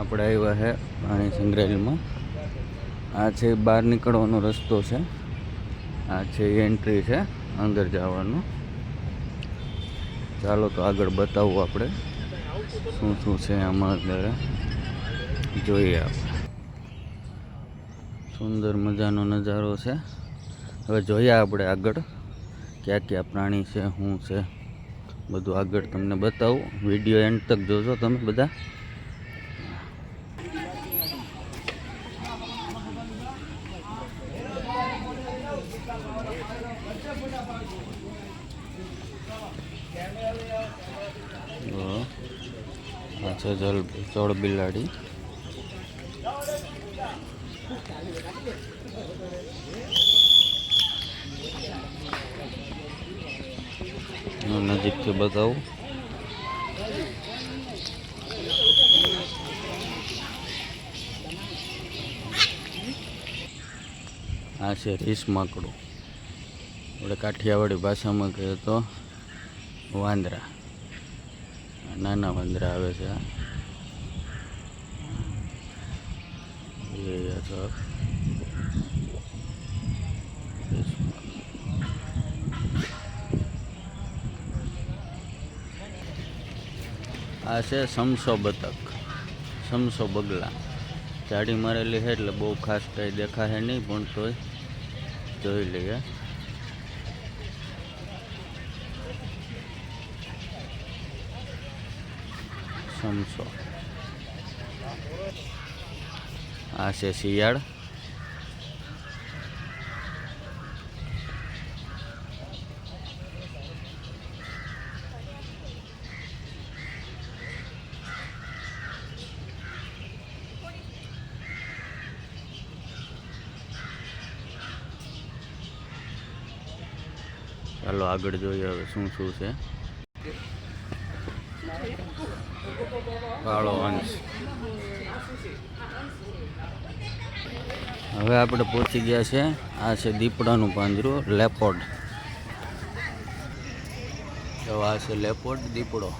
આપણે આવ્યા છે પ્રાણી સંગ્રહાલયમાં. આ છે બહાર નીકળવાનો રસ્તો છે, આ છે એન્ટ્રી છે અંદર જવાનું. ચાલો તો આગળ બતાવું આપણે શું શું છે આમાં અત્યારે જોઈએ. આપણે સુંદર મજાનો નજારો છે. હવે જોઈએ આપણે આગળ ક્યાં ક્યાં પ્રાણી છે, શું છે બધું આગળ તમને બતાવું. વિડીયો એન્ડ તક જોજો તમે બધા. આ છે જળ બિલાડી. નજીકથી બતાવું. આ છે રીસ માકડું, આપણે કાઠિયાવાડી ભાષામાં કહીએ તો વાંદરા. નાના વાંદરા આવે છે. આ છે સમસો બતક, સમસો બગલા. જાડી મારેલી છે એટલે બહુ ખાસ કંઈ દેખાશે નહીં, પણ તોય જોઈ લઈએ. સમસો. આ છે શિયાળ. ચાલો આગળ જોઈએ હવે શું શું છે. કાળો હંસ. હવે આપણે પહોંચી ગયા છે. આ છે દીપડાનું પાંજરું, લેપોર્ડ. તો આ છે લેપોર્ડ, દીપડો.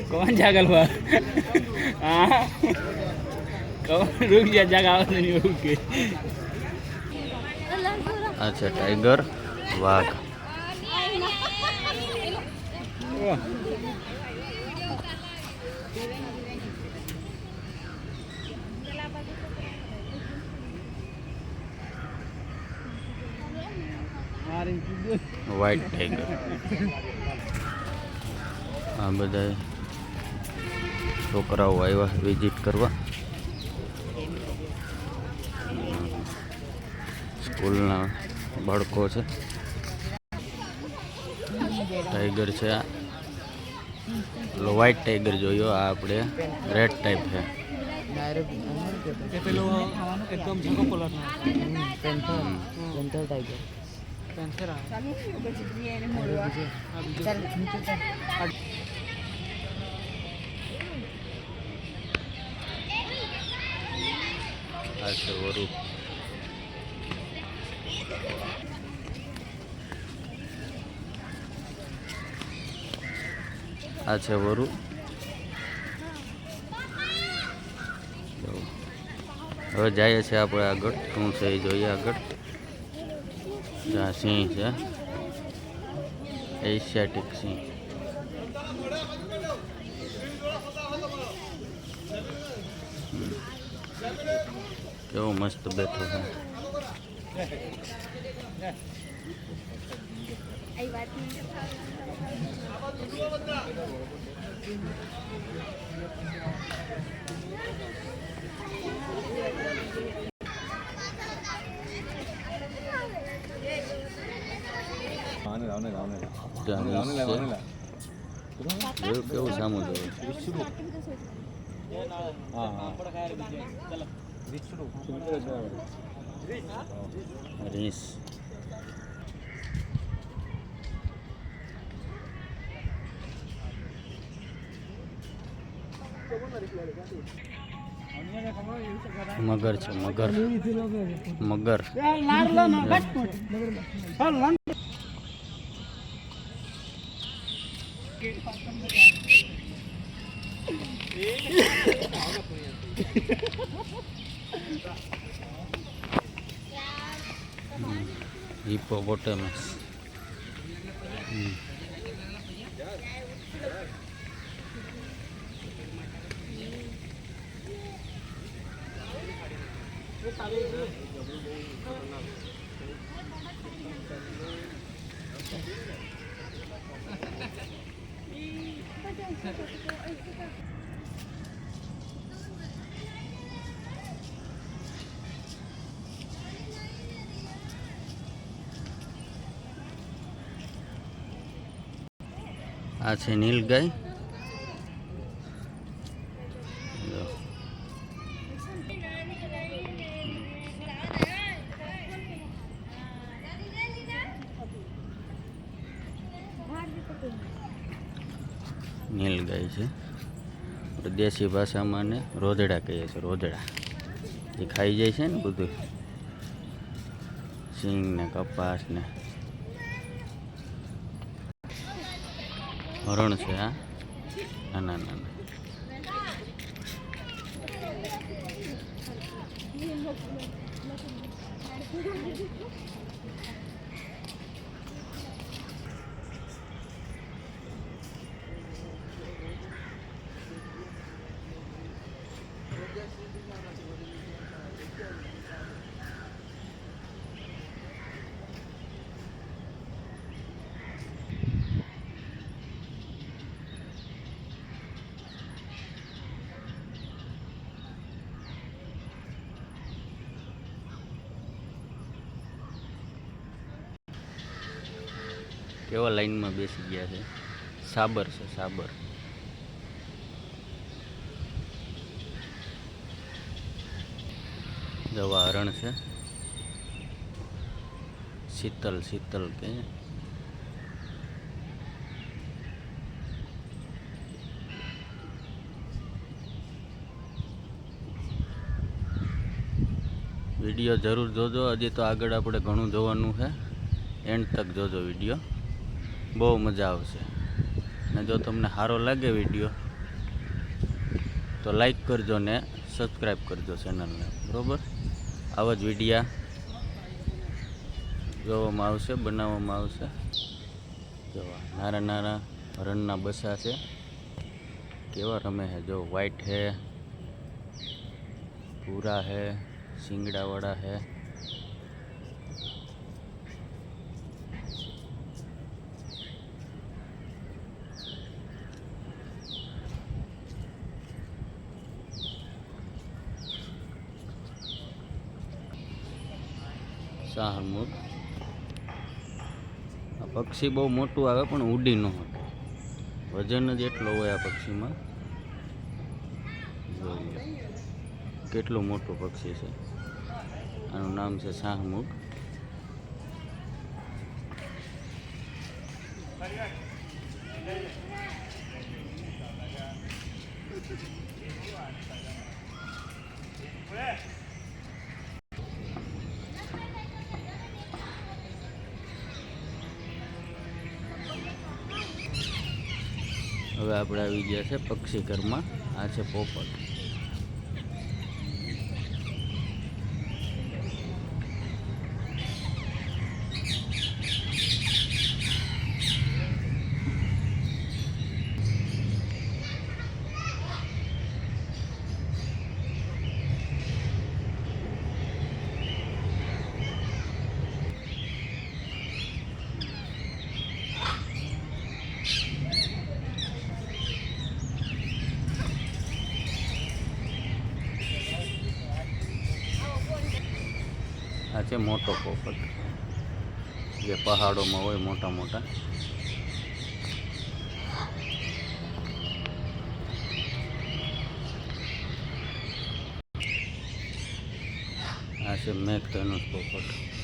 कौन जागल हुआ? हाँ कौन रुक जा, जगह नहीं रुक के. अच्छा टाइगर, वाघ. White tiger. આ બધા છોકરાઓ આવ્યા વિઝિટ કરવા. સ્કૂલના બાળકો છે. ટાઈગર છે. આ વ્હાઈટ ટાઈગર જોયો, આ આપણે રેડ ટાઈપ છે. આ છે વરુ. આ છે વરુ. હવે જઈએ છીએ આપણે આગળ, શું છે એ જોઈએ આગળ. જ્યાં સિંહ છે, એશિયાટિક સિંહ. કેવો મસ્ત બેઠો છે. કેવું સામું જોયું. રીસ. મગર છે મગર મગર હિપ્પોપોટેમસ આ છે નીલગાય જો. નીલગાય છે આપણે દેશી ભાષામાં ને રોજડા કહીએ છીએ રોજડા એ ખાઈ જાય છે ને બધું સિંગ ને કપાસ ને હરણ છે આ નાના નાના કેવા લાઈનમાં બેસી ગયા છે સાબર છે સાબર જવા હરણ છે શીતલ શીતલ કે વિડીયો જરૂર જોજો હજી તો આગળ આપણે ઘણું જોવાનું છે એન્ડ તક જોજો વિડીયો બહુ મજા આવશે ને જો તમને સારો લાગે વિડીયો તો લાઈક કરજો ને સબસ્ક્રાઈબ કરજો ચેનલને બરાબર આવા જ વિડીયા જોવામાં આવશે બનાવવામાં આવશે જોવા નાના નાના હરણના બસા છે કેવા રમે છે જો વ્હાઈટ है पूरा है सिंगड़ावाड़ा है શાહમુગ આ પક્ષી બહુ મોટું આવે પણ ઉડી ન શકે વજન જ એટલો હોય આ પક્ષીમાં જોઈએ કેટલું મોટું પક્ષી છે આનું નામ છે શાહમુગ હવે આપણે આવી ગયા છે પક્ષી ઘરમાં આ છે પોપટ આ છે મોટો પોપટ જે પહાડોમાં હોય મોટા મોટા આ છે મેઘધનુષ પોપટ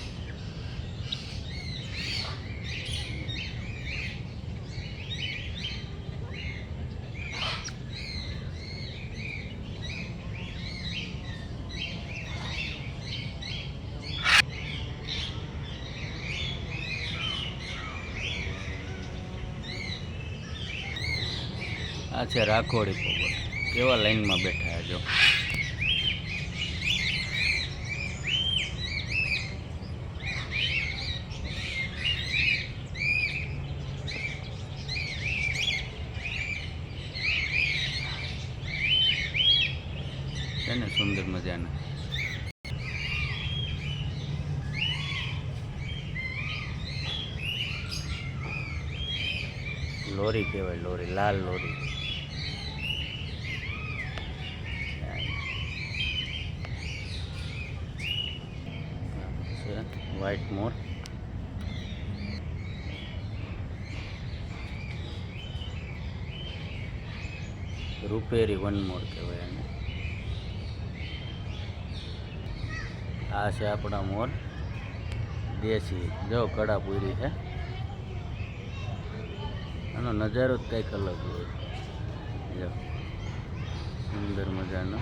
આ છે રાખોડી પોપટ, કેવા લાઈનમાં બેઠા છે જો. છે ને સુંદર મજાના. લોરી કહેવાય, લોરી, લાલ લોરી. વ્હાઈટ મોર, રૂપેરી વન મોર કહેવાય એને. આ છે આપણા મોર દેશી, જો કડા પૂરી છે. આનો નજારો જ કંઈક અલગ હોય. જો સુંદર મજાનો.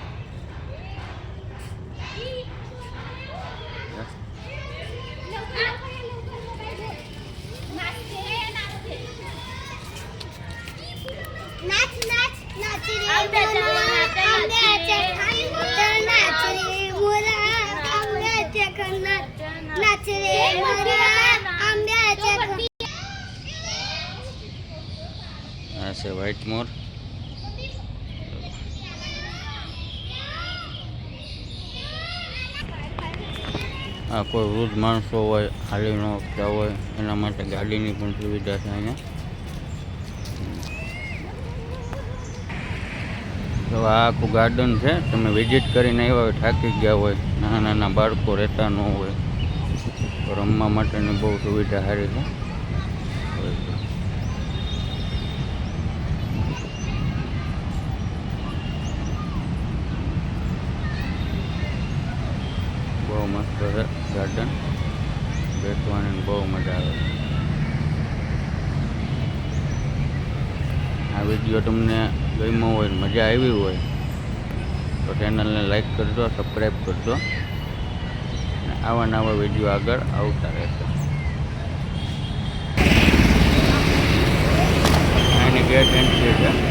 આ છે વ્હાઈટ મોર. આ કોઈ વૃદ્ધ માણસો હોય, હાલી ન શકતા હોય, એના માટે ગાડીની પણ સુવિધા છે અહીંયા. તો આ આખું ગાર્ડન છે. તમે વિઝિટ કરીને આવ્યા હોય, થાકી ગયા હોય, નાના નાના બાળકો રહેતા ન હોય, તો રમવા માટેની બહુ સુવિધા સારી છે. બહુ મસ્ત છે ગાર્ડન, બેસવાની બહુ મજા આવે. આ વિડીયો તમને ગમ્યો હોય, મજા આવી હોય તો ચેનલને લાઈક કરજો, સબસ્ક્રાઈબ કરજો. અને આવા નવા વિડીયો આગળ આવતા રહેશે. આની ગેટ એન્ટ્રી છે.